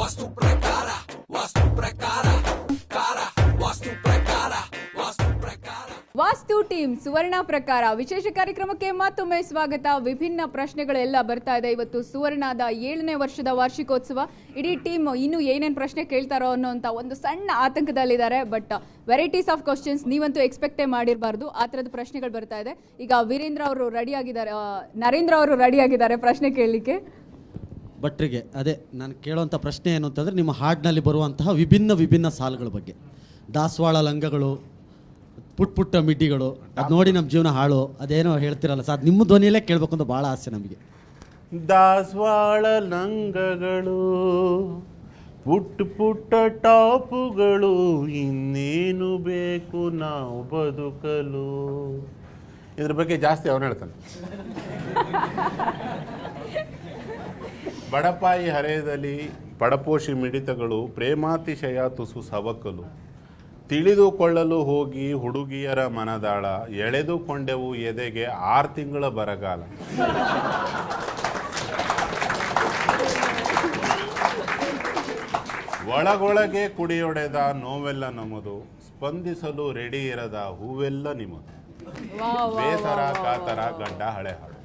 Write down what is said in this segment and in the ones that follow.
ವಾಸ್ತು team ಸುವರ್ಣ ಪ್ರಕಾರ ವಿಶೇಷ ಕಾರ್ಯಕ್ರಮಕ್ಕೆ ಮತ್ತೊಮ್ಮೆ ಸ್ವಾಗತ. ವಿಭಿನ್ನ ಪ್ರಶ್ನೆಗಳೆಲ್ಲ ಬರ್ತಾ ಇದೆ. ಇವತ್ತು ಸುವರ್ಣದ 7ನೇ ವರ್ಷದ ವಾರ್ಷಿಕೋತ್ಸವ. ಇಡೀ ಟೀಮ್ ಇನ್ನು ಏನೇನು ಪ್ರಶ್ನೆ ಕೇಳ್ತಾರೋ ಅನ್ನೋಂಥ ಒಂದು ಸಣ್ಣ ಆತಂಕದಲ್ಲಿದ್ದಾರೆ. ಬಟ್ ವೆರೈಟೀಸ್ ಆಫ್ ಕ್ವಶನ್ಸ್ ನೀವಂತೂ ಎಕ್ಸ್ಪೆಕ್ಟೇ ಮಾಡಿರಬಾರ್ದು, ಆ ಥರದ ಪ್ರಶ್ನೆಗಳು ಬರ್ತಾ ಇದೆ. ಈಗ ವೀರೇಂದ್ರ ಅವರು ರೆಡಿ ಆಗಿದ್ದಾರೆ, ನರೇಂದ್ರ ಅವರು ರೆಡಿ ಆಗಿದ್ದಾರೆ ಪ್ರಶ್ನೆ ಕೇಳಲಿಕ್ಕೆ. ಭಟ್ರಿಗೆ ಅದೇ ನಾನು ಕೇಳೋಂಥ ಪ್ರಶ್ನೆ ಏನು ಅಂತಂದರೆ, ನಿಮ್ಮ ಹಾಡಿನಲ್ಲಿ ಬರುವಂತಹ ವಿಭಿನ್ನ ಸಾಲುಗಳ ಬಗ್ಗೆ. ದಾಸವಾಳ ಲಂಗಗಳು, ಪುಟ್ಟ ಮಿಡ್ಡಿಗಳು, ಅದು ನೋಡಿ ನಮ್ಮ ಜೀವನ ಹಾಳು, ಅದೇನೋ ಹೇಳ್ತಿರಲ್ಲ ಸರ್, ನಿಮ್ಮ ಧ್ವನಿಯಲ್ಲೇ ಕೇಳಬೇಕು ಅಂತ ಭಾಳ ಆಸೆ ನಮಗೆ. ದಾಸವಾಳ ಲಂಗಗಳು, ಪುಟ್ಟ ಟಾಪುಗಳು, ಇನ್ನೇನು ಬೇಕು ನಾವು ಬದುಕಲು. ಇದ್ರ ಬಗ್ಗೆ ಜಾಸ್ತಿ ಅವನು ಹೇಳ್ತಾನೆ. ಬಡಪಾಯಿ ಹರೆಯದಲ್ಲಿ ಪಡಪೋಷಿ ಮಿಡಿತಗಳು, ಪ್ರೇಮಾತಿಶಯ ತುಸು ಸವಕಲು, ತಿಳಿದುಕೊಳ್ಳಲು ಹೋಗಿ ಹುಡುಗಿಯರ ಮನದಾಳ, ಎಳೆದುಕೊಂಡೆವು ಎದೆಗೆ 6 ತಿಂಗಳ ಬರಗಾಲ. ಒಳಗೊಳಗೆ ಕುಡಿಯೊಡೆದ ನೋವೆಲ್ಲ ನಮ್ಮದು, ಸ್ಪಂದಿಸಲು ರೆಡಿ ಇರದ ಹೂವೆಲ್ಲ ನಿಮ್ಮದು, ಬೇಸರ ಕಾತರ ಗಡ್ಡ ಹಳೆ ಹಾಡು.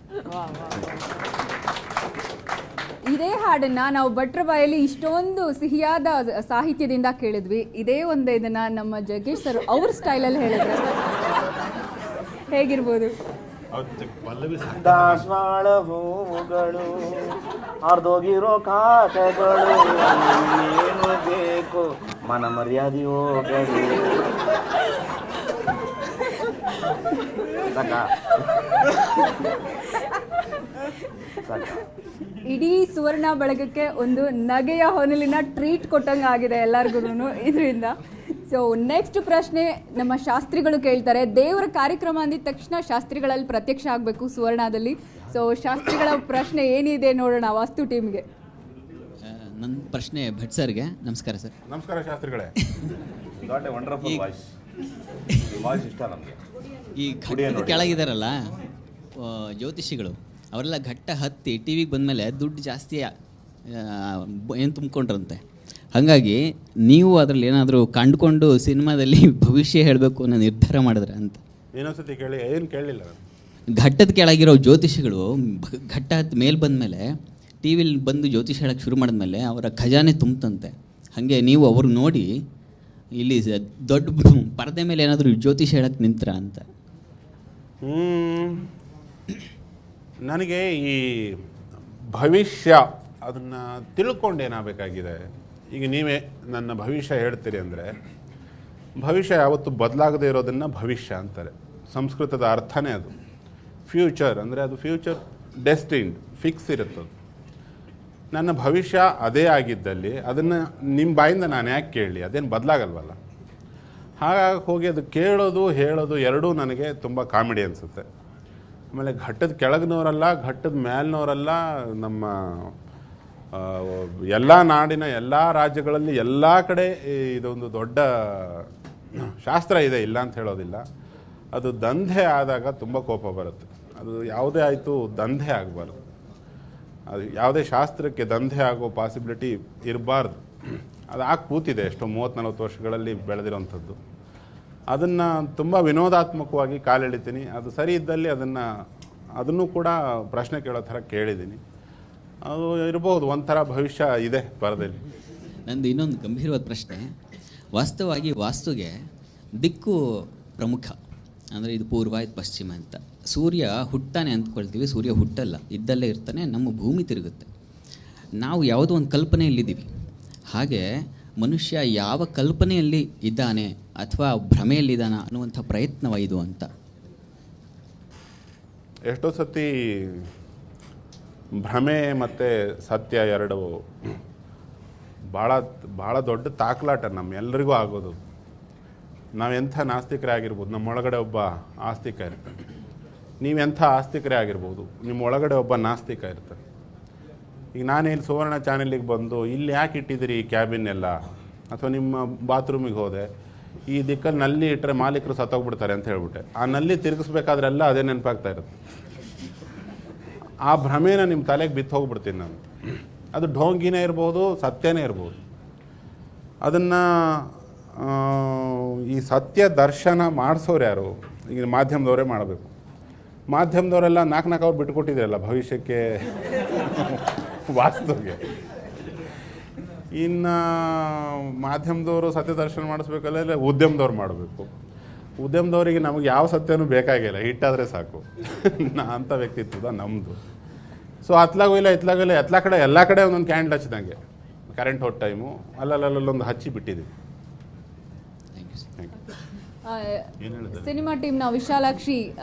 ಇದೇ ಹಾಡನ್ನ ನಾವು ಭಟ್ರ ಬಾಯಲ್ಲಿ ಇಷ್ಟೊಂದು ಸಿಹಿಯಾದ ಸಾಹಿತ್ಯದಿಂದ ಕೇಳಿದ್ವಿ. ಇದೇ ಒಂದೇ ಇದನ್ನ ನಮ್ಮ ಜಗ್ಗೇಶ್ ಸರ್ ಅವ್ರ ಸ್ಟೈಲಲ್ಲಿ ಹೇಳಿದ್ರೆ ಹೇಗಿರ್ಬೋದು? ದಾಸವಾಳ ಹೂವುಗಳು, ಅರ್ಧೋಗಿರೋ ಕಾಕಗಳು, ಏನು ಬೇಕು ಮನ ಮರ್ಯಾದೆ ಹೋಗಲು. ಇಡೀ ಸುವರ್ಣ ಬಳಗಕ್ಕೆ ಒಂದು ನಗೆಯ ಹೊನಲಿನ ಟ್ರೀಟ್ ಕೊಟ್ಟಂಗೆ ಆಗಿದೆ ಎಲ್ಲರಿಗೂ ಇದರಿಂದ. ಸೊ ನೆಕ್ಸ್ಟ್ ಪ್ರಶ್ನೆ ನಮ್ಮ ಶಾಸ್ತ್ರಿಗಳು ಕೇಳ್ತಾರೆ. ದೇವರ ಕಾರ್ಯಕ್ರಮ ಅಂದಿದ ತಕ್ಷಣ ಶಾಸ್ತ್ರಿಗಳಲ್ಲಿ ಪ್ರತ್ಯಕ್ಷ ಆಗಬೇಕು ಸುವರ್ಣದಲ್ಲಿ. ಸೊ ಶಾಸ್ತ್ರಿಗಳ ಪ್ರಶ್ನೆ ಏನಿದೆ ನೋಡೋಣ ವಾಸ್ತು ಟೀಮ್ಗೆ. ನನ್ನ ಪ್ರಶ್ನೆ ಭಟ್ ಸರ್ಗೆ. ನಮಸ್ಕಾರ ಸರ್. ನಮಸ್ಕಾರ ಶಾಸ್ತ್ರಿಗಳೇ. ಈ ಘಟ್ಟದ ಕೆಳಗಿದಾರಲ್ಲ ಜ್ಯೋತಿಷಿಗಳು, ಅವರೆಲ್ಲ ಘಟ್ಟ ಹತ್ತಿ ಟಿ ವಿಗೆ ಬಂದಮೇಲೆ ದುಡ್ಡು ಜಾಸ್ತಿ ಏನು ತುಂಬಿಕೊಂಡ್ರಂತೆ. ಹಾಗಾಗಿ ನೀವು ಅದರಲ್ಲಿ ಏನಾದರೂ ಕಂಡುಕೊಂಡು ಸಿನಿಮಾದಲ್ಲಿ ಭವಿಷ್ಯ ಹೇಳಬೇಕು ಅನ್ನೋ ನಿರ್ಧಾರ ಮಾಡಿದ್ರೆ ಅಂತ. ಇನ್ನೊಂದ್ಸತಿ ಕೇಳಿ, ಏನು ಕೇಳಲಿಲ್ಲ. ಘಟ್ಟದ ಕೆಳಗಿರೋ ಜ್ಯೋತಿಷಿಗಳು ಘಟ್ಟ ಹತ್ತಿ ಮೇಲೆ ಬಂದಮೇಲೆ ಟಿ ವಿಲಿ ಬಂದು ಜ್ಯೋತಿಷ ಹೇಳೋಕ್ಕೆ ಶುರು ಮಾಡಿದ್ಮೇಲೆ ಅವರ ಖಜಾನೆ ತುಂಬತಂತೆ. ಹಾಗೆ ನೀವು ಅವ್ರಿಗೆ ನೋಡಿ ಇಲ್ಲಿ ದೊಡ್ಡ ಪರದೆ ಮೇಲೆ ಏನಾದರೂ ಜ್ಯೋತಿಷ ಹೇಳಕ್ಕೆ ನಿಂತರ ಅಂತ. ನನಗೆ ಈ ಭವಿಷ್ಯ ಅದನ್ನು ತಿಳ್ಕೊಂಡು ಏನಾಗಬೇಕಾಗಿದೆ. ಈಗ ನೀವೇ ನನ್ನ ಭವಿಷ್ಯ ಹೇಳ್ತೀರಿ ಅಂದರೆ, ಭವಿಷ್ಯ ಯಾವತ್ತು ಬದಲಾಗದೇ ಇರೋದನ್ನು ಭವಿಷ್ಯ ಅಂತಾರೆ. ಸಂಸ್ಕೃತದ ಅರ್ಥನೇ ಅದು. ಫ್ಯೂಚರ್ ಅಂದರೆ ಅದು ಫ್ಯೂಚರ್ ಡೆಸ್ಟಿನ್ಡ್, ಫಿಕ್ಸ್ ಇರುತ್ತದು. ನನ್ನ ಭವಿಷ್ಯ ಅದೇ ಆಗಿದ್ದಲ್ಲಿ ಅದನ್ನು ನಿಮ್ಮ ಬಾಯಿಂದ ನಾನು ಯಾಕೆ ಕೇಳಲಿ? ಅದೇನು ಬದಲಾಗಲ್ವಲ್ಲ. ಹಾಗಾಗಿ ಹೋಗಿ ಅದು ಕೇಳೋದು ಹೇಳೋದು ಎರಡೂ ನನಗೆ ತುಂಬ ಕಾಮಿಡಿ ಅನಿಸುತ್ತೆ. ಆಮೇಲೆ ಘಟ್ಟದ ಕೆಳಗಿನವರಲ್ಲ, ಘಟ್ಟದ ಮೇಲಿನವರಲ್ಲ, ನಮ್ಮ ಎಲ್ಲ ನಾಡಿನ ಎಲ್ಲ ರಾಜ್ಯಗಳಲ್ಲಿ ಎಲ್ಲ ಕಡೆ ಇದೊಂದು ದೊಡ್ಡ ಶಾಸ್ತ್ರ ಇದೆ, ಇಲ್ಲ ಅಂತ ಹೇಳೋದಿಲ್ಲ. ಅದು ದಂಧೆ ಆದಾಗ ತುಂಬ ಕೋಪ ಬರುತ್ತೆ. ಅದು ಯಾವುದೇ ಆಯಿತು ದಂಧೆ ಆಗಬಾರ್ದು. ಅದು ಯಾವುದೇ ಶಾಸ್ತ್ರಕ್ಕೆ ದಂಧೆ ಆಗೋ ಪಾಸಿಬಿಲಿಟಿ ಇರಬಾರ್ದು. ಅದು ಆಗಿ ಕೂತಿದೆ ಎಷ್ಟೋ 30-40 ವರ್ಷಗಳಲ್ಲಿ ಬೆಳೆದಿರೋವಂಥದ್ದು. ಅದನ್ನು ತುಂಬ ವಿನೋದಾತ್ಮಕವಾಗಿ ಕಾಲೆಳಿತೀನಿ. ಅದು ಸರಿ ಇದ್ದಲ್ಲಿ ಅದನ್ನು ಕೂಡ ಪ್ರಶ್ನೆ ಕೇಳೋ ಥರ ಕೇಳಿದ್ದೀನಿ. ಅದು ಇರ್ಬೋದು, ಒಂಥರ ಭವಿಷ್ಯ ಇದೆ ಪರದಲ್ಲಿ. ನಂದು ಇನ್ನೊಂದು ಗಂಭೀರವಾದ ಪ್ರಶ್ನೆ. ವಾಸ್ತವವಾಗಿ ವಾಸ್ತುಗೆ ದಿಕ್ಕು ಪ್ರಮುಖ. ಅಂದರೆ ಇದು ಪೂರ್ವ, ಇದು ಪಶ್ಚಿಮ ಅಂತ. ಸೂರ್ಯ ಹುಟ್ಟಾನೆ ಅಂದ್ಕೊಳ್ತೀವಿ, ಸೂರ್ಯ ಹುಟ್ಟಲ್ಲ, ಇದ್ದಲ್ಲೇ ಇರ್ತಾನೆ. ನಮ್ಮ ಭೂಮಿ ತಿರುಗುತ್ತೆ. ನಾವು ಯಾವುದೋ ಒಂದು ಕಲ್ಪನೆಯಲ್ಲಿದ್ದೀವಿ. ಹಾಗೆ ಮನುಷ್ಯ ಯಾವ ಕಲ್ಪನೆಯಲ್ಲಿ ಇದ್ದಾನೆ ಅಥವಾ ಭ್ರಮೆಯಲ್ಲಿದ್ದಾನ ಅನ್ನುವಂಥ ಪ್ರಯತ್ನವ ಇದು ಅಂತ. ಎಷ್ಟೋ ಸತಿ ಭ್ರಮೆ ಮತ್ತು ಸತ್ಯ ಎರಡು ಭಾಳ ದೊಡ್ಡ ತಾಕಲಾಟ ನಮ್ಮೆಲ್ಲರಿಗೂ ಆಗೋದು. ನಾವೆಂಥ ನಾಸ್ತಿಕರೇ ಆಗಿರ್ಬೋದು, ನಮ್ಮೊಳಗಡೆ ಒಬ್ಬ ಆಸ್ತಿಕ ಇರ್ತಾನೆ. ನೀವೆಂಥ ಆಸ್ತಿಕರೇ ಆಗಿರ್ಬೋದು, ನಿಮ್ಮ ಒಳಗಡೆ ಒಬ್ಬ ನಾಸ್ತಿಕ ಇರ್ತಾನೆ. ಈಗ ನಾನೇನು ಸುವರ್ಣ ಚಾನೆಲಿಗೆ ಬಂದು ಇಲ್ಲಿ ಯಾಕೆ ಇಟ್ಟಿದ್ದೀರಿ ಈ ಕ್ಯಾಬಿನ್ ಎಲ್ಲ, ಅಥವಾ ನಿಮ್ಮ ಬಾತ್ರೂಮಿಗೆ ಹೋದೆ, ಈ ದಿಕ್ಕಲ್ಲಿ ನಲ್ಲಿ ಇಟ್ಟರೆ ಮಾಲೀಕರು ಸತ್ತೋಗ್ಬಿಡ್ತಾರೆ ಅಂತ ಹೇಳ್ಬಿಟ್ಟೆ. ಆ ನಲ್ಲಿ ತಿರುಗಿಸ್ಬೇಕಾದ್ರೆಲ್ಲ ಅದೇ ನೆನಪಾಗ್ತಾ ಇರುತ್ತೆ. ಆ ಭ್ರಮೆನ ನಿಮ್ಮ ತಲೆಗೆ ಬಿತ್ತು ಹೋಗ್ಬಿಡ್ತೀನಿ ನಾನು. ಅದು ಢೋಂಗಿನೇ ಇರ್ಬೋದು, ಸತ್ಯನೇ ಇರ್ಬೋದು. ಅದನ್ನು ಈ ಸತ್ಯ ದರ್ಶನ ಮಾಡಿಸೋರು ಯಾರು? ಈಗ ಮಾಧ್ಯಮದವರೇ ಮಾಡಬೇಕು. ಮಾಧ್ಯಮದವರೆಲ್ಲ ನಾಲ್ಕು ಅವ್ರು ಬಿಟ್ಟುಕೊಟ್ಟಿದ್ರಲ್ಲ ಭವಿಷ್ಯಕ್ಕೆ, ವಾಸ್ತುಗೆ. ಇನ್ನು ಮಾಧ್ಯಮದವರು ಸತ್ಯ ದರ್ಶನ ಮಾಡಿಸ್ಬೇಕಲ್ಲ, ಇಲ್ಲ ಉದ್ಯಮದವ್ರು ಮಾಡಬೇಕು. ಉದ್ಯಮದವರಿಗೆ ನಮಗೆ ಯಾವ ಸತ್ಯನೂ ಬೇಕಾಗಿಲ್ಲ, ಹಿಟ್ಟಾದರೆ ಸಾಕು ಅಂಥ ವ್ಯಕ್ತಿತ್ವದ ನಮ್ಮದು. ಸೊ ಅತ್ಲಾಗೋಯಿಲ್ಲ ಇತ್ಲಾಗೋಯಿಲ್ಲ ಎಲ್ಲ ಕಡೆ ಒಂದೊಂದು ಕ್ಯಾಂಡಲ್ ಹಚ್ಚಿದಂಗೆ ಕರೆಂಟ್ ಹೊತ್ತು ಟೈಮು ಅಲ್ಲಲ್ಲೊಂದು ಹಚ್ಚಿ ಬಿಟ್ಟಿದ್ದೀವಿ. ಸಿನಿಮಾ ಟೀಮ್ನ ವಿಶಾಲಾಕ್ಷಿ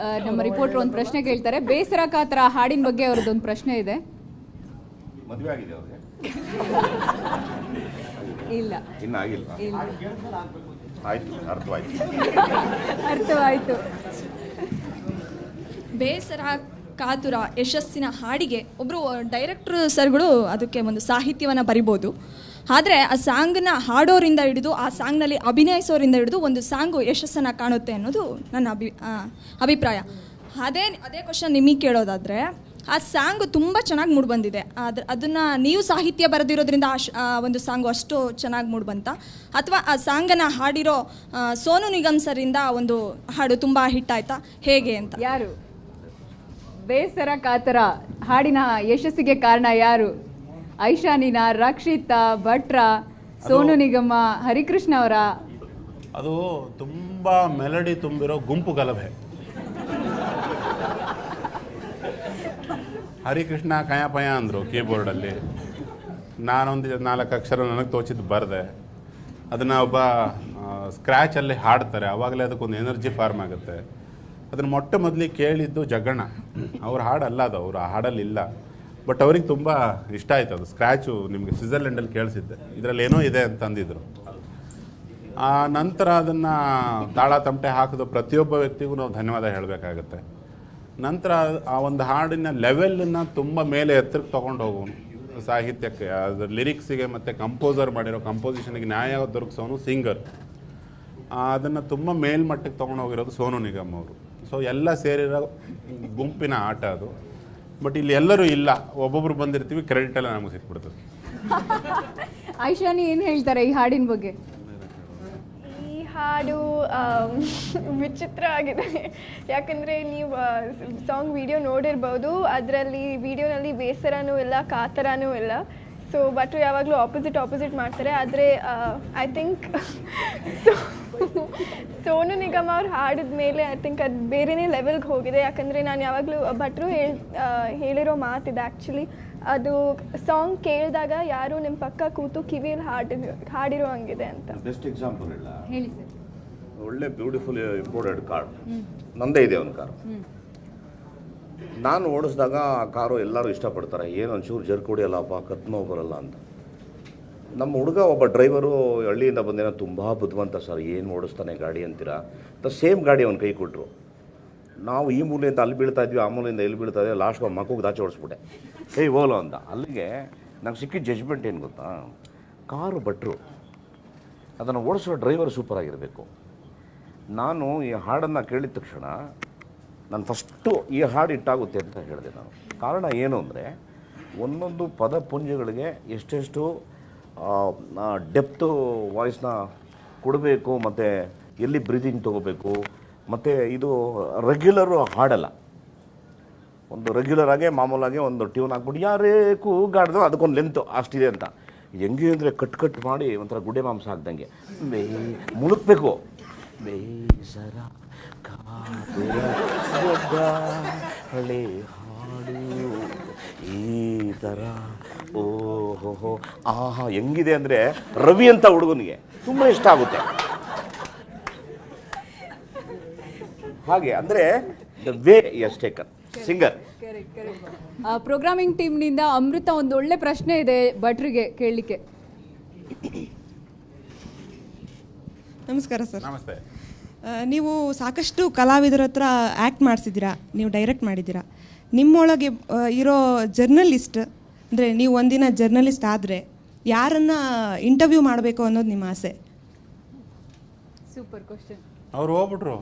ನಮ್ಮ ರಿಪೋರ್ಟರ್ ಒಂದು ಪ್ರಶ್ನೆ ಕೇಳ್ತಾರೆ. ಬೇಸರ ಕಾತರ ಹಾಡಿನ ಬಗ್ಗೆ ಅವ್ರದ್ದೊಂದು ಪ್ರಶ್ನೆ ಇದೆ. ಮದುವೆ ಆಗಿದೆ ಅವ್ರಿಗೆ? ಇಲ್ಲ, ಇನ್ನಾಗಿಲ್ಲ. ಆಯ್ತು, ಅರ್ಥವಾಯ್ತು. ಬೇಸರ ಕಾತುರ ಯಶಸ್ಸಿನ ಹಾಡಿಗೆ ಒಬ್ಬರು ಡೈರೆಕ್ಟರ್ ಸರ್ಗಳು ಅದಕ್ಕೆ ಒಂದು ಸಾಹಿತ್ಯವನ್ನು ಬರಿಬೋದು. ಆದರೆ ಆ ಸಾಂಗನ್ನ ಹಾಡೋರಿಂದ ಹಿಡಿದು ಆ ಸಾಂಗ್ನಲ್ಲಿ ಅಭಿನಯಿಸೋರಿಂದ ಹಿಡಿದು ಒಂದು ಸಾಂಗು ಯಶಸ್ಸನ್ನು ಕಾಣುತ್ತೆ ಅನ್ನೋದು ನನ್ನ ಅಭಿಪ್ರಾಯ. ಅದೇ ಕ್ವಶನ್ ನಿಮಗೆ ಕೇಳೋದಾದರೆ, ಆ ಸಾಂಗು ತುಂಬ ಚೆನ್ನಾಗಿ ಮೂಡಿಬಂದಿದೆ. ಅದನ್ನು ನೀವು ಸಾಹಿತ್ಯ ಬರೆದಿರೋದ್ರಿಂದ ಒಂದು ಸಾಂಗು ಅಷ್ಟು ಚೆನ್ನಾಗಿ ಮೂಡಿಬಂತ, ಅಥವಾ ಆ ಸಾಂಗನ್ನು ಹಾಡಿರೋ ಸೋನು ನಿಗಮ್ ಸರಿಂದ ಒಂದು ಹಾಡು ತುಂಬ ಹಿಟ್ ಆಯ್ತಾ, ಹೇಗೆ ಅಂತ? ಯಾರು ಬೇಸರ ಕಾತರ ಹಾಡಿನ ಯಶಸ್ಸಿಗೆ ಕಾರಣ ಯಾರು? ಐಶಾನಿನ, ರಕ್ಷಿತಾ, ಭಟ್ರ, ಸೋನು ನಿಗಮ, ಹರಿಕೃಷ್ಣ ಅವರ? ಅದು ತುಂಬ ಮೆಲಡಿ ತುಂಬಿರೋ ಗುಂಪು ಗಲಭೆ. ಹರಿಕೃಷ್ಣ ಕಯಾಪಯ ಅಂದರು ಕೀಬೋರ್ಡಲ್ಲಿ. ನಾನೊಂದು 4 ಅಕ್ಷರ ನನಗೆ ತೋಚಿದ್ದು ಬರೆದೆ. ಅದನ್ನು ಒಬ್ಬ ಸ್ಕ್ರ್ಯಾಚಲ್ಲಿ ಹಾಡ್ತಾರೆ, ಆವಾಗಲೇ ಅದಕ್ಕೊಂದು ಎನರ್ಜಿ ಫಾರ್ಮ್ ಆಗುತ್ತೆ. ಅದನ್ನು ಮೊದಲಿಗೆ ಕೇಳಿದ್ದು ಜಗಣ್ಣ. ಅವ್ರ ಹಾಡಲ್ಲ ಅದು, ಅವರು ಆ ಹಾಡಲ್ಲಿ ಇಲ್ಲ. ಬಟ್ ಅವ್ರಿಗೆ ತುಂಬ ಇಷ್ಟ ಆಯ್ತು ಅದು. ಸ್ಕ್ರ್ಯಾಚು ನಿಮಗೆ ಸ್ವಿಟ್ಜರ್ಲೆಂಡಲ್ಲಿ ಕೇಳಿಸಿದ್ದೆ, ಇದರಲ್ಲಿ ಏನೋ ಇದೆ ಅಂತ ಅಂದಿದ್ರು. ಆ ನಂತರ ಅದನ್ನು ತಾಳ ತಮಟೆ ಹಾಕಿದ ಪ್ರತಿಯೊಬ್ಬ ವ್ಯಕ್ತಿಗೂ ನಾವು ಧನ್ಯವಾದ ಹೇಳಬೇಕಾಗತ್ತೆ. ನಂತರ ಆ ಒಂದು ಹಾಡಿನ ಲೆವೆಲನ್ನು ತುಂಬ ಮೇಲೆ ಎತ್ತರಕ್ಕೆ ತೊಗೊಂಡು ಹೋಗೋನು, ಸಾಹಿತ್ಯಕ್ಕೆ, ಅದರ ಲಿರಿಕ್ಸಿಗೆ ಮತ್ತು ಕಂಪೋಸರ್ ಮಾಡಿರೋ ಕಂಪೋಸಿಷನ್ಗೆ ನ್ಯಾಯ ದೊರಕಿಸೋನು ಸಿಂಗರ್. ಅದನ್ನು ತುಂಬ ಮೇಲ್ಮಟ್ಟಕ್ಕೆ ತೊಗೊಂಡು ಹೋಗಿರೋದು ಸೋನು ನಿಗಮ್ ಅವರು. ಸೊ ಎಲ್ಲ ಸೇರಿರೋ ಗುಂಪಿನ ಆಟ ಅದು. ಬಟ್ ಇಲ್ಲಿ ಎಲ್ಲರೂ ಇಲ್ಲ, ಒಬ್ಬೊಬ್ರು ಬಂದಿರ್ತೀವಿ, ಕ್ರೆಡಿಟ್ ಎಲ್ಲ ನಮಗೆ ಸಿಕ್ಬಿಡ್ತದೆ. ಐಶಾನಿ ಏನು ಹೇಳ್ತಾರೆ ಈ ಹಾಡಿನ ಬಗ್ಗೆ? ಈ ಹಾಡು ವಿಚಿತ್ರ ಆಗಿದೆ. ಯಾಕಂದರೆ ನೀವು ಸಾಂಗ್ ವಿಡಿಯೋ ನೋಡಿರ್ಬೋದು, ಅದರಲ್ಲಿ ವಿಡಿಯೋನಲ್ಲಿ ಬೇಸರನೂ ಇಲ್ಲ, ಕಾತರನೂ ಇಲ್ಲ. ಸೊ ಭಟ್ರು ಯಾವಾಗಲೂ ಆಪೋಸಿಟ್ ಮಾಡ್ತಾರೆ. ಆದರೆ ಐ ಥಿಂಕ್ ಸೋನು ನಿಗಮ್ ಅವ್ರು ಹಾಡಿದ ಮೇಲೆ ಐ ಥಿಂಕ್ ಅದು ಬೇರೆಯೇ ಲೆವೆಲ್ಗೆ ಹೋಗಿದೆ. ಯಾಕಂದರೆ ನಾನು ಯಾವಾಗಲೂ ಭಟ್ರು ಹೇಳಿರೋ ಮಾತಿದೆ ಆ್ಯಕ್ಚುಲಿ. ಅದು ಸಾಂಗ್ ಕೇಳಿದಾಗ ಯಾರು ನಿಮ್ಮ ಪಕ್ಕ ಕೂತು ಕಿವಿಯಲ್ಲಿ ಹಾಡಿರೋ ಹಂಗಿದೆ ಅಂತ. ಬೆಸ್ಟ್ ಎಕ್ಸಾಂಪಲ್ ಇಲ್ಲ, ಹೇಳಿ ಸರ್. ಒಳ್ಳೆ ಬ್ಯೂಟಿಫುಲ್ ಇಂಪೋರ್ಟೆಡ್ ಕಾರ್, ನಂದೇ ಇದೆ ಒಂದು ಕಾರು. ನಾನು ಓಡಿಸಿದಾಗ ಆ ಕಾರು ಎಲ್ಲರೂ ಇಷ್ಟಪಡ್ತಾರೆ, ಏನು ಒಂಚೂರು ಜರ್ಕ್ ಹೊಡಿಯಲ್ಲಪ್ಪ, ಕತ್ನೋವು ಬರಲ್ಲ ಅಂತ. ನಮ್ಮ ಹುಡುಗ ಒಬ್ಬ ಡ್ರೈವರು ಹಳ್ಳಿಯಿಂದ ಬಂದೇನೋ, ತುಂಬ ಬುದ್ಧಿವಂತ ಸರ್, ಏನು ಓಡಿಸ್ತಾನೆ ಗಾಡಿ ಅಂತೀರಾ ಅಂತ. ಸೇಮ್ ಗಾಡಿ ಅವ್ನು ಕೈ ಕೊಟ್ಟರು. ನಾವು ಈ ಮೂಲೆಯಿಂದ ಅಲ್ಲಿ ಬೀಳ್ತಾ ಇದ್ವಿ, ಆ ಮೂಲೆಯಿಂದ ಇಲ್ಲಿ ಬೀಳ್ತಾ ಇದ್ವಿ. ಲಾಸ್ಟ್ಗೆ ಮಕ್ಕಳಿಗೆ ದಾಚೆ ಓಡಿಸ್ಬಿಟ್ಟೆ, ಹೋಲೋ ಅಂತ. ಅಲ್ಲಿಗೆ ನಂಗೆ ಸಿಕ್ಕಿದ ಜಜ್ಮೆಂಟ್ ಏನು ಗೊತ್ತಾ, ಕಾರು ಭಟ್ರು, ಅದನ್ನು ಓಡಿಸೋ ಡ್ರೈವರ್ ಸೂಪರಾಗಿರಬೇಕು. ನಾನು ಈ ಹಾಡನ್ನು ಕೇಳಿದ ತಕ್ಷಣ ನಾನು ಫಸ್ಟು ಈ ಹಾಡು ಇಟ್ಟಾಗುತ್ತೆ ಅಂತ ಹೇಳಿದೆ ನಾನು. ಕಾರಣ ಏನು ಅಂದರೆ, ಒಂದೊಂದು ಪದ ಪುಂಜಗಳಿಗೆ ಎಷ್ಟೆಷ್ಟು ಡೆಪ್ತು ವಾಯ್ಸ್ನ ಕೊಡಬೇಕು, ಮತ್ತು ಎಲ್ಲಿ ಬ್ರೀದಿಂಗ್ ತೊಗೋಬೇಕು. ಮತ್ತು ಇದು ರೆಗ್ಯುಲರು ಹಾಡಲ್ಲ, ಒಂದು ರೆಗ್ಯುಲರ್ ಆಗೇ ಮಾಮೂಲಾಗೆ ಒಂದು ಟ್ಯೂನ್ ಹಾಕ್ಬಿಟ್ಟು ಯಾರೇ ಕೂಗಾಡ್ದು ಅದಕ್ಕೊಂದು ಲೆಂತು ಅಷ್ಟಿದೆ ಅಂತ. ಹೆಂಗೆ ಅಂದರೆ ಕಟ್ ಮಾಡಿ ಒಂಥರ ಗುಡ್ಡೆ ಮಾಂಸ ಹಾಕ್ದಂಗೆ ಮುಳುಕ್ಬೇಕು. ಬೇಸರ ಕಾತುರ ದೊಡ್ಡ ಹಳೆ ಹಾಡು ಈ ಥರ ಓಹೋ ಆಹಾ ಹೆಂಗಿದೆ ಅಂದರೆ, ರವಿ ಅಂತ ಹುಡುಗನಿಗೆ ತುಂಬ ಇಷ್ಟ ಆಗುತ್ತೆ. ಹಾಗೆ ಅಂದರೆ the way he's taken singer. Programming ಟೀಮ್ನಿಂದ ಅಮೃತ ಒಂದು ಒಳ್ಳೆ ಪ್ರಶ್ನೆ ಇದೆ ಭಟ್ರಿಗೆ ಕೇಳಲಿಕ್ಕೆ. ನಮಸ್ಕಾರ ಸರ್. ನಮಸ್ತೆ. ನೀವು ಸಾಕಷ್ಟು ಕಲಾವಿದರ ಹತ್ರ ಆ್ಯಕ್ಟ್ ಮಾಡಿಸಿದ್ದೀರಾ, ನೀವು ಡೈರೆಕ್ಟ್ ಮಾಡಿದ್ದೀರಾ. ನಿಮ್ಮೊಳಗೆ ಇರೋ ಜರ್ನಲಿಸ್ಟ್, ಅಂದರೆ ನೀವು ಒಂದಿನ ಜರ್ನಲಿಸ್ಟ್ ಆದರೆ ಯಾರನ್ನು ಇಂಟರ್ವ್ಯೂ ಮಾಡಬೇಕು ಅನ್ನೋದು ನಿಮ್ಮ ಆಸೆ? Super question. ಅವ್ರು ಹೋಗ್ಬಿಟ್ರು.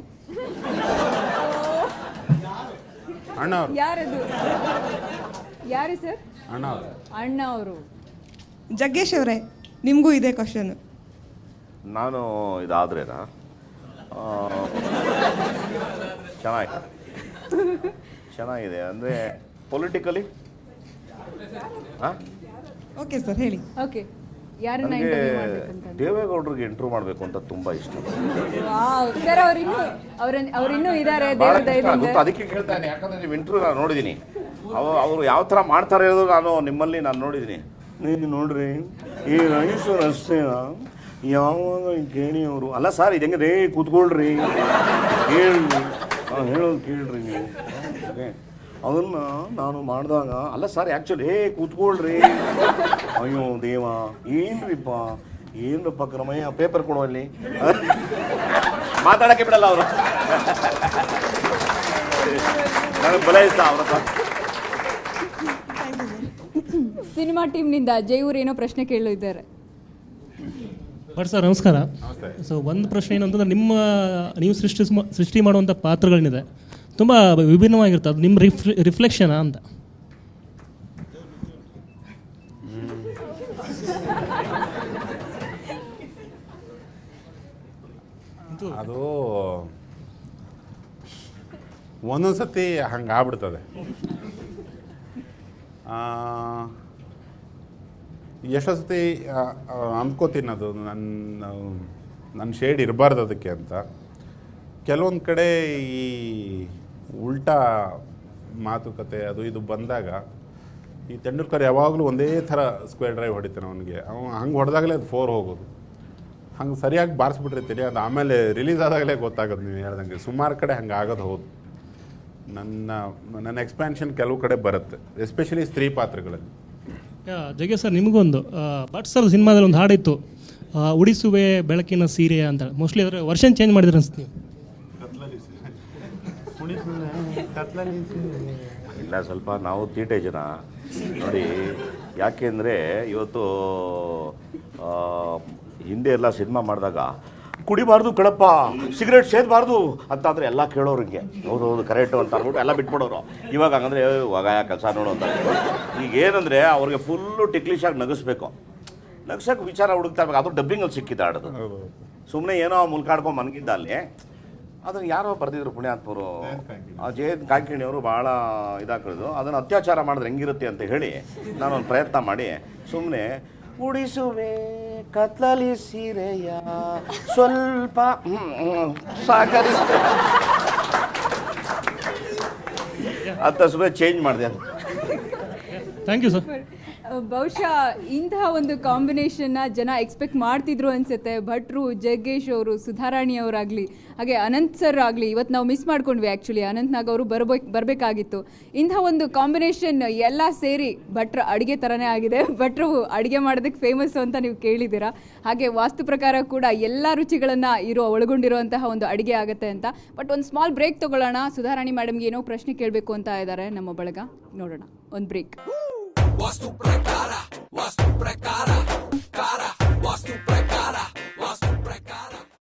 ಅಣ್ಣ ಅವರು. ಯಾರದು? ಯಾರು ಸರ್? ಅಣ್ಣ ಅವರು. ಅಣ್ಣ ಅವರು. ಜಗ್ಗೇಶ್ ಅವರೇ, ನಿಮಗೂ ಇದೇ ಕ್ವಶನು. ನಾನು ಇದಾದ್ರೇನಾ ಚೆನ್ನಾಗಿದೆ ಅಂದರೆ ಪೊಲಿಟಿಕಲಿ ಹಾಂ ಓಕೆ ಸರ್, ಹೇಳಿ. ಓಕೆ, ಯಾರನ್ನ ನನಗೆ ಇಂಟರ್ವ್ಯೂ ಮಾಡ್ಬೇಕಂತ? ದೇವೇಗೌಡರಿಗೆ ಇಂಟ್ರೂ ಮಾಡಬೇಕು ಅಂತ ತುಂಬ ಇಷ್ಟ. ಸರ್, ಅವ್ರಿನ್ನೂ ಇದ್ದಾರೆ ಭಾಳ ದೇವ್ರ ಇಷ್ಟ ದಯದಿಂದ. ಗೊತ್ತು, ಅದಕ್ಕೆ ಕೇಳ್ತಾನೆ. ಯಾಕಂದರೆ ನೀವು ಇಂಟ್ರೂ ನಾನು ನೋಡಿದ್ದೀನಿ. ಅವರು ಯಾವ ಥರ ಮಾಡ್ತಾರೆ ಇರೋದು ನಿಮ್ಮಲ್ಲಿ ನಾನು ನೋಡಿದ್ದೀನಿ. ನೀವು ನೋಡ್ರಿ ಈ ರೈಸು ರಸ್ತೆನ ಯಾವಾಗ ಕೇಳಿ ಅವರು ಅಲ್ಲ ಸರ್, ಇದು ಹೆಂಗೆ ರೇ ಕೂತ್ಕೊಳ್ರಿ ಹೇಳ್ರಿ, ಹೇಳೋದು ಕೇಳ್ರಿ ನೀವು. ಅದನ್ನು ನಾನು ಮಾಡಿದಾಗ ಅಲ್ಲ ಸರ್ ಆ್ಯಕ್ಚುಲಿ ಕೂತ್ಕೊಳ್ರಿ, ಅಯ್ಯೋ ದೇವ ಏನ್ರಿಪ್ಪ ಏನಪ್ಪ ಕ್ರಮಯ್ಯ ಪೇಪರ್ ಕೊಡೋ ಅಲ್ಲಿ ಮಾತಾಡೋಕ್ಕೆ ಬಿಡಲ್ಲ ಅವರು. ನನಗೆ ಬಲ ಇಷ್ಟ ಅವ್ರ ಹತ್ರ. ಸಿನಿಮಾ ಟೀಮ್ನಿಂದ ಜೈಯೂರ್ ಏನೋ ಪ್ರಶ್ನೆ ಕೇಳಿದ್ದಾರೆ. ಬಟ್ ಸರ್ ನಮಸ್ಕಾರ. ಸೊ ಒಂದು ಪ್ರಶ್ನೆ ಏನಂತಂದ್ರೆ, ನೀವು ಸೃಷ್ಟಿ ಮಾಡುವಂಥ ಪಾತ್ರಗಳೇನಿದೆ ತುಂಬ ವಿಭಿನ್ನವಾಗಿರುತ್ತೆ, ಅದು ನಿಮ್ಮ ರಿಫ್ಲೆಕ್ಷನಾ ಅಂತ. ಅದು ಒಂದೊಂದು ಸತಿ ಹಂಗೆ ಆಗ್ಬಿಡ್ತದೆ. ಎಷ್ಟೋ ಸತಿ ಅಂದ್ಕೋತೀನಿ ಅದು ನನ್ನ ಶೇಡ್ ಇರಬಾರ್ದು ಅದಕ್ಕೆ ಅಂತ. ಕೆಲವೊಂದು ಕಡೆ ಈ ಉಲ್ಟಾ ಮಾತುಕತೆ ಅದು ಇದು ಬಂದಾಗ ಈ ತೆಂಡೂಲ್ಕರ್ ಯಾವಾಗಲೂ ಒಂದೇ ಥರ ಸ್ಕ್ವೇರ್ ಡ್ರೈವ್ ಹೊಡಿತಾನೆ ಅವನಿಗೆ. ಹಂಗೆ ಹೊಡೆದಾಗಲೇ ಅದು 4 ಹೋಗೋದು. ಹಂಗೆ ಸರಿಯಾಗಿ ಬಾರಿಸ್ಬಿಟ್ಟಿರ್ತೀನಿ, ಅದು ಆಮೇಲೆ ರಿಲೀಸ್ ಆದಾಗಲೇ ಗೊತ್ತಾಗೋದು. ನೀವು ಹೇಳ್ದಂಗೆ ಸುಮಾರು ಕಡೆ ಹಂಗೆ ಆಗೋದು ಹೌದು. ನನ್ನ ಎಕ್ಸ್ಪ್ಯಾನ್ಷನ್ ಕೆಲವು ಕಡೆ ಬರುತ್ತೆ, ಎಸ್ಪೆಷಲಿ ಸ್ತ್ರೀ ಪಾತ್ರಗಳಲ್ಲಿ. ಜಗ್ಗೆ ಸರ್, ನಿಮಗೊಂದು ಬಟ್ ಸರ್ ಸಿನಿಮಾದಲ್ಲಿ ಒಂದು ಹಾಡಿತ್ತು, ಉಡಿಸುವೆ ಬೆಳಕಿನ ಸೀರೆ ಅಂತ. ಮೋಸ್ಟ್ಲಿ ಅದರ ವರ್ಷನ್ ಚೇಂಜ್ ಮಾಡಿದ್ರೆ ಅನ್ಸುತ್ತೆ ನೀವು. ಇಲ್ಲ, ಸ್ವಲ್ಪ ನಾವು ತೀಟೆ ಜನ ನೋಡಿ. ಯಾಕೆಂದರೆ ಇವತ್ತು ಹಿಂದೆ ಎಲ್ಲ ಸಿನಿಮಾ ಮಾಡಿದಾಗ ಕುಡಿಬಾರ್ದು ಕಣಪ್ಪ, ಸಿಗರೇಟ್ ಸೇದಬಾರ್ದು ಅಂತಾದರೆ ಎಲ್ಲ ಕೇಳೋರಿಗೆ ಹೌದು ಕರೆಕ್ಟು ಅಂತ ಅಂದ್ಬಿಟ್ಟು ಎಲ್ಲ ಬಿಟ್ಬಿಡೋರು. ಇವಾಗ ಹಂಗಂದ್ರೆ ಇವಾಗ ಕೆಲಸ ನೋಡು ಅಂತ. ಈಗ ಏನಂದರೆ ಅವ್ರಿಗೆ ಫುಲ್ಲು ಟಿಕ್ಲಿಶಾಗಿ ನಗಿಸ್ಬೇಕು, ನಗ್ಸೋಕೆ ವಿಚಾರ ಹುಡುಕ್ತಾ ಇರ್ಬೇಕು. ಅದು ಡಬ್ಬಿಂಗಲ್ಲಿ ಸಿಕ್ಕಿದ್ದ ಆಡೋದು, ಸುಮ್ಮನೆ ಏನೋ ಮುಲ್ಕಾಡ್ಕೊಂಡು ಮನಗಿದ್ದ ಅಲ್ಲಿ. ಅದನ್ನು ಯಾರೋ ಬರೆದಿದ್ರು ಪುಣ್ಯಾತ್ಮರು, ಜಯಂತ್ ಕಾಯ್ಕಿಣಿಯವರು ಭಾಳ ಇದಾಕಿರೋದು. ಅದನ್ನು ಅತ್ಯಾಚಾರ ಮಾಡಿದ್ರೆ ಹೆಂಗಿರುತ್ತೆ ಅಂತ ಹೇಳಿ ನಾನೊಂದು ಪ್ರಯತ್ನ ಮಾಡಿ ಸುಮ್ಮನೆ ಉಡಿಸುವೆ ಕತ್ಲಲಿ ಸೀರೆಯ ಸ್ವಲ್ಪ ಸಾಕರಿಸ್ತೇ ಅಂತ ಸುಮ್ಮನೆ ಚೇಂಜ್ ಮಾಡಿದೆ. ಅದು ಥ್ಯಾಂಕ್ ಯು ಸರ್. ಬಹುಶಃ ಇಂತಹ ಒಂದು ಕಾಂಬಿನೇಷನ್ನ ಜನ ಎಕ್ಸ್ಪೆಕ್ಟ್ ಮಾಡ್ತಿದ್ರು ಅನ್ಸುತ್ತೆ. ಭಟ್ರು, ಜಗ್ಗೇಶ್ ಅವರು, ಸುಧಾರಾಣಿ ಅವರಾಗಲಿ, ಹಾಗೆ ಅನಂತ್ ಸರ್ ಆಗಲಿ. ಇವತ್ತು ನಾವು ಮಿಸ್ ಮಾಡ್ಕೊಂಡ್ವಿ ಆ್ಯಕ್ಚುಲಿ. ಅನಂತ್ ನಾಗ್ ಅವರು ಬರಬೇಕಾಗಿತ್ತು. ಇಂಥ ಒಂದು ಕಾಂಬಿನೇಷನ್ ಎಲ್ಲ ಸೇರಿ ಭಟ್ರ ಅಡುಗೆ ಥರನೇ ಆಗಿದೆ. ಭಟ್ರು ಅಡುಗೆ ಮಾಡೋದಕ್ಕೆ ಫೇಮಸ್ಸು ಅಂತ ನೀವು ಕೇಳಿದ್ದೀರಾ. ಹಾಗೆ ವಾಸ್ತು ಪ್ರಕಾರ ಕೂಡ ಎಲ್ಲ ರುಚಿಗಳನ್ನು ಒಳಗೊಂಡಿರುವಂತಹ ಒಂದು ಅಡುಗೆ ಆಗುತ್ತೆ ಅಂತ. ಬಟ್ ಒಂದು ಸ್ಮಾಲ್ ಬ್ರೇಕ್ ತೊಗೊಳ್ಳೋಣ. ಸುಧಾರಾಣಿ ಮೇಡಮ್ಗೆ ಏನೋ ಪ್ರಶ್ನೆ ಕೇಳಬೇಕು ಅಂತ ಇದ್ದಾರೆ ನಮ್ಮ ಬಳಗ. ನೋಡೋಣ, ಒಂದು ಬ್ರೇಕ್. ವಾಸ್ತು ಪ್ರಕಾರ